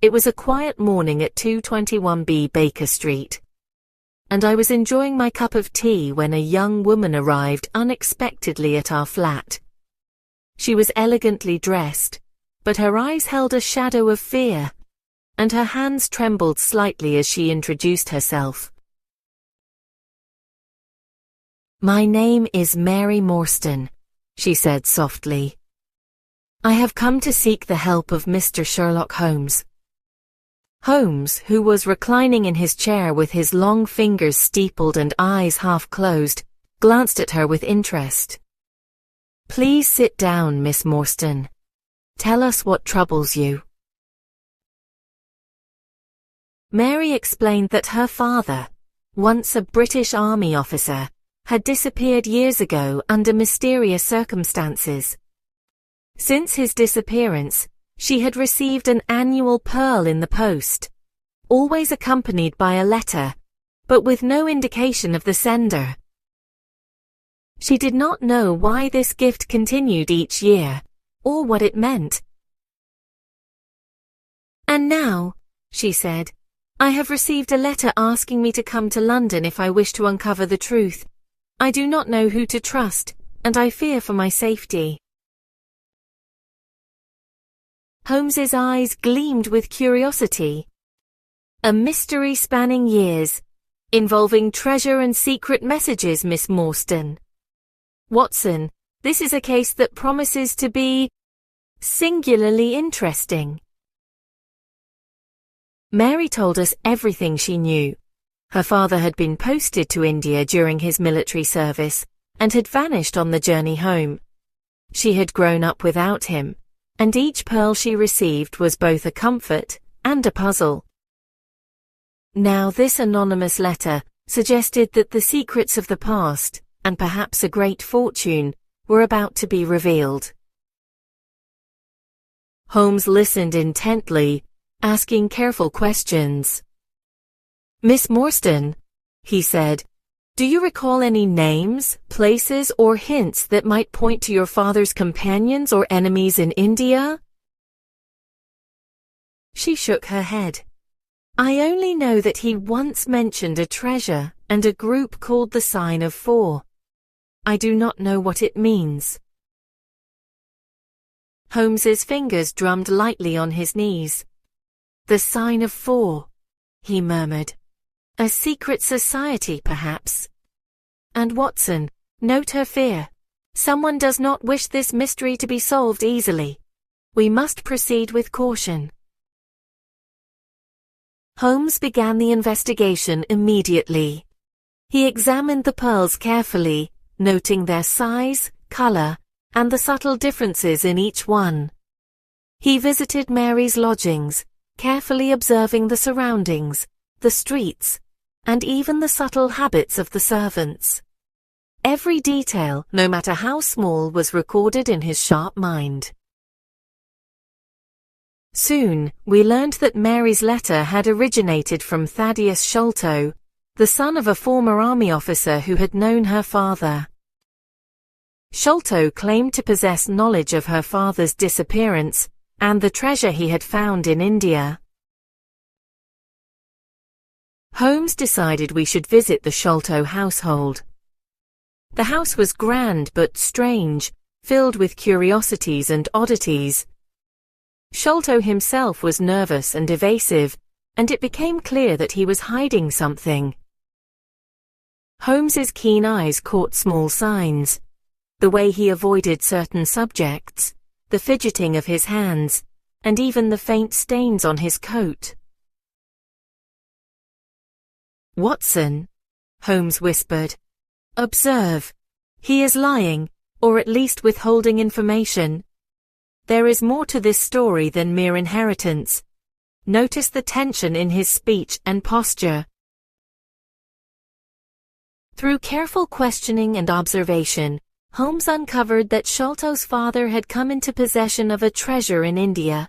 It was a quiet morning at 221B Baker Street, and I was enjoying my cup of tea when a young woman arrived unexpectedly at our flat. She was elegantly dressed, but her eyes held a shadow of fear, and her hands trembled slightly as she introduced herself. "My name is Mary Morstan," she said softly. "I have come to seek the help of Mr. Sherlock Holmes." Holmes, who was reclining in his chair with his long fingers steepled and eyes half closed, glanced at her with interest. "Please sit down, Miss Morstan. Tell us what troubles you." Mary explained that her father, once a British Army officer, had disappeared years ago under mysterious circumstances. Since his disappearance, she had received an annual pearl in the post, always accompanied by a letter, but with no indication of the sender. She did not know why this gift continued each year, or what it meant. "And now," she said, "I have received a letter asking me to come to London if I wish to uncover the truth. I do not know who to trust, and I fear for my safety." Holmes's eyes gleamed with curiosity. "A mystery spanning years, involving treasure and secret messages, Miss Morstan. Watson, this is a case that promises to be singularly interesting." Mary told us everything she knew. Her father had been posted to India during his military service and had vanished on the journey home. She had grown up without him, and each pearl she received was both a comfort and a puzzle. Now this anonymous letter suggested that the secrets of the past, and perhaps a great fortune, were about to be revealed. Holmes listened intently, asking careful questions. "Miss Morstan," he said, "do you recall any names, places, or hints that might point to your father's companions or enemies in India?" She shook her head. "I only know that he once mentioned a treasure and a group called the Sign of Four. I do not know what it means." Holmes's fingers drummed lightly on his knees. "The Sign of Four," he murmured. "A secret society, perhaps. And Watson, note her fear. Someone does not wish this mystery to be solved easily. We must proceed with caution." Holmes began the investigation immediately. He examined the pearls carefully, noting their size, color, and the subtle differences in each one. He visited Mary's lodgings, carefully observing the surroundings, the streets, and even the subtle habits of the servants. Every detail, no matter how small, was recorded in his sharp mind. Soon, we learned that Mary's letter had originated from Thaddeus Sholto, the son of a former army officer who had known her father. Sholto claimed to possess knowledge of her father's disappearance and the treasure he had found in India. Holmes decided we should visit the Sholto household. The house was grand but strange, filled with curiosities and oddities. Sholto himself was nervous and evasive, and it became clear that he was hiding something. Holmes's keen eyes caught small signs: the way he avoided certain subjects, the fidgeting of his hands, and even the faint stains on his coat. "Watson," Holmes whispered, "observe. He is lying, or at least withholding information. There is more to this story than mere inheritance. Notice the tension in his speech and posture." Through careful questioning and observation, Holmes uncovered that Sholto's father had come into possession of a treasure in India.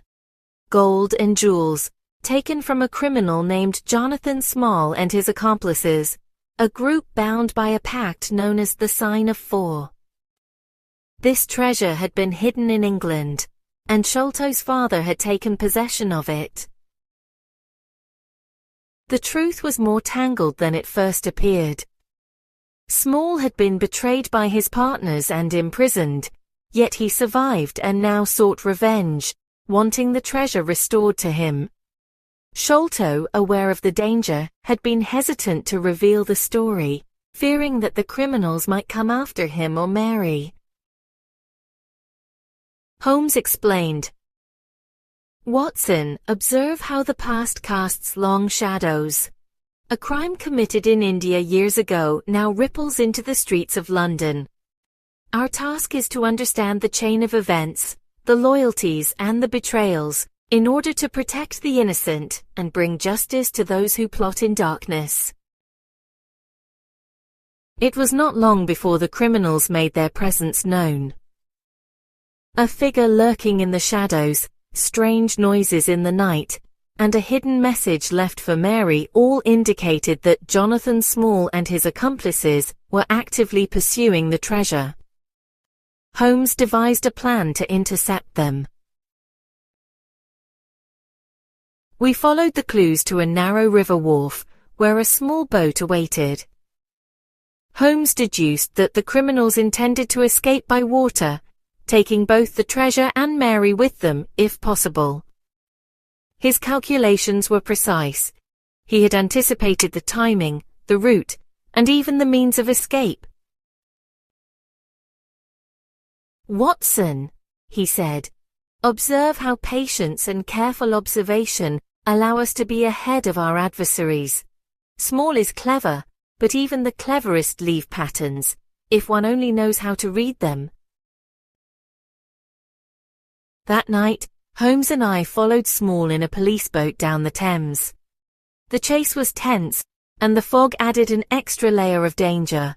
Gold and jewels, taken from a criminal named Jonathan Small and his accomplices, a group bound by a pact known as the Sign of Four. This treasure had been hidden in England, and Sholto's father had taken possession of it. the truth was more tangled than it first appeared. Small had been betrayed by his partners and imprisoned, yet he survived and now sought revenge, wanting the treasure restored to him. Sholto, aware of the danger, had been hesitant to reveal the story, fearing that the criminals might come after him or Mary. Holmes explained, "Watson, observe how the past casts long shadows. A crime committed in India years ago now ripples into the streets of London. Our task is to understand the chain of events, the loyalties and the betrayals, in order to protect the innocent and bring justice to those who plot in darkness." It was not long before the criminals made their presence known. A figure lurking in the shadows, strange noises in the night, and a hidden message left for Mary all indicated that Jonathan Small and his accomplices were actively pursuing the treasure. Holmes devised a plan to intercept them. We followed the clues to a narrow river wharf, where a small boat awaited. Holmes deduced that the criminals intended to escape by water, taking both the treasure and Mary with them, if possible. His calculations were precise. He had anticipated the timing, the route, and even the means of escape. "Watson," he said, "observe how patience and careful observation allow us to be ahead of our adversaries. Small is clever, but even the cleverest leave patterns, if one only knows how to read them." That night, Holmes and I followed Small in a police boat down the Thames. The chase was tense, and the fog added an extra layer of danger.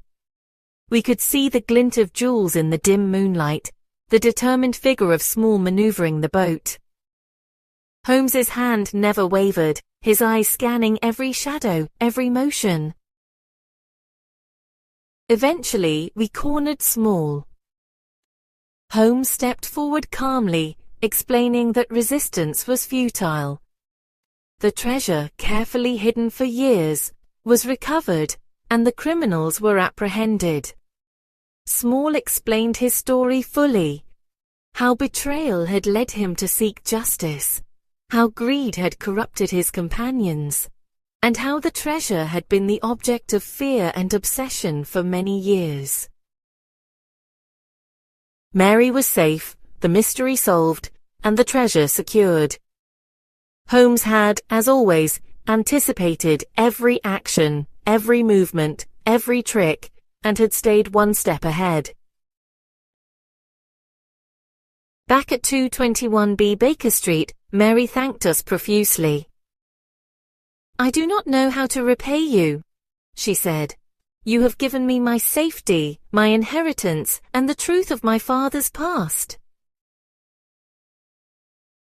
We could see the glint of jewels in the dim moonlight, the determined figure of Small maneuvering the boat. Holmes's hand never wavered, his eyes scanning every shadow, every motion. Eventually, we cornered Small. Holmes stepped forward calmly, explaining that resistance was futile. The treasure, carefully hidden for years, was recovered, and the criminals were apprehended. Small explained his story fully. How betrayal had led him to seek justice, how greed had corrupted his companions, and how the treasure had been the object of fear and obsession for many years. Mary was safe, the mystery solved, and the treasure secured. Holmes had, as always, anticipated every action, every movement, every trick, and had stayed one step ahead. Back at 221B Baker Street, Mary thanked us profusely. "I do not know how to repay you," she said. "You have given me my safety, my inheritance, and the truth of my father's past."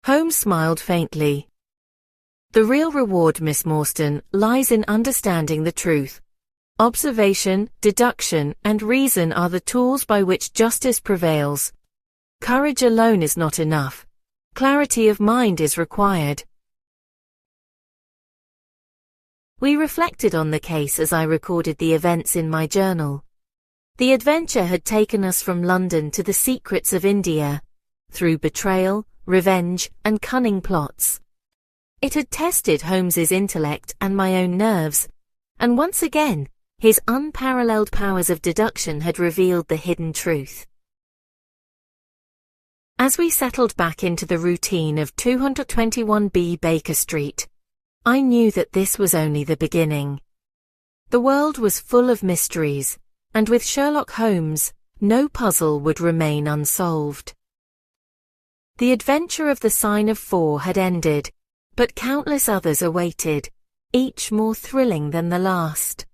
Holmes smiled faintly. "The real reward, Miss Morstan, lies in understanding the truth. Observation, deduction, and reason are the tools by which justice prevails. Courage alone is not enough. Clarity of mind is required." We reflected on the case as I recorded the events in my journal. The adventure had taken us from London to the secrets of India, through betrayal, revenge, and cunning plots. It had tested Holmes's intellect and my own nerves, and once again, his unparalleled powers of deduction had revealed the hidden truth. As we settled back into the routine of 221B Baker Street, I knew that this was only the beginning. The world was full of mysteries, and with Sherlock Holmes, no puzzle would remain unsolved. The adventure of the Sign of Four had ended, but countless others awaited, each more thrilling than the last.